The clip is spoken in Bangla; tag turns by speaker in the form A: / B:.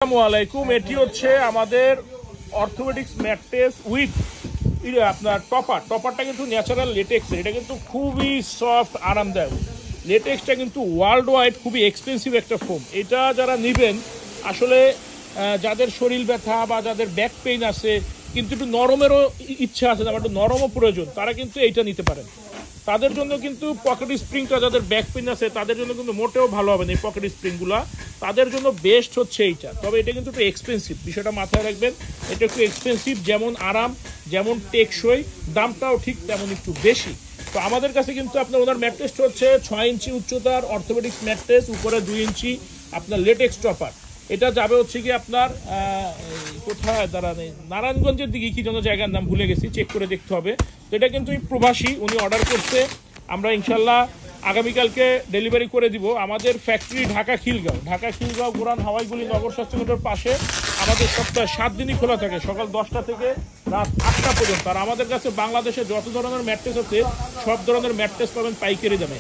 A: আসসালামাইকুম। এটি হচ্ছে আমাদের অর্থোপেডিক্স ম্যাট্রেস উইথ আপনার টপারটা কিন্তু ন্যাচারাল লেটেক্সের। এটা কিন্তু খুবই সফট, আরামদায়ক। লেটেক্সটা কিন্তু ওয়ার্ল্ড ওয়াইড খুবই এক্সপেন্সিভ একটা ফোম। এটা যারা নেবেন আসলে যাদের শরীর ব্যথা বা যাদের ব্যাক পেইন আছে কিন্তু একটু নরমেরও ইচ্ছা আছে, আমার একটু নরমও প্রয়োজন, তারা কিন্তু এইটা নিতে পারেন। তাদের জন্য কিন্তু পকেট স্প্রিংটা, যাদের ব্যাক পেইন আছে তাদের জন্য কিন্তু মোটেও ভালো হবে না এই পকেট স্প্রিংগুলো। তাদের জন্য বেস্ট হচ্ছে এইটা। তবে এটা কিন্তু একটু এক্সপেন্সিভ, বিষয়টা মাথায় রাখবেন। এটা একটু এক্সপেন্সিভ, যেমন আরাম যেমন টেকসই, দামটাও ঠিক তেমন একটু বেশি। তো আমাদের কাছে কিন্তু আপনার ওনার ম্যাট্রেসটা হচ্ছে 6 ইঞ্চি উচ্চতার অর্থোপেডিক্স ম্যাট্রেস, উপরে 2 ইঞ্চি আপনার লেটেক্স টপার। এটা যাবে হচ্ছে কি আপনার কোথায় দাঁড়ানে, নারায়ণগঞ্জের দিকে কি যেন জায়গার নাম ভুলে গেছি, চেক করে দেখতে হবে। তো এটা কিন্তু প্রবাসী, উনি অর্ডার করছে, আমরা ইনশাল্লাহ আগামীকালকে ডেলিভারি করে দিব। আমাদের ফ্যাক্টরি ঢাকা খিলগাঁও গোরান হাওয়াইগুলি নগর স্বাস্থ্যকেন্দ্রের পাশে। আমাদের সপ্তাহে 7 দিনই খোলা থাকে, সকাল 10টা থেকে রাত 8টা পর্যন্ত। আর আমাদের কাছে বাংলাদেশে যত ধরনের ম্যাট্রেস আছে সব ধরনের ম্যাট্রেস পাবেন পাইকারি দামে।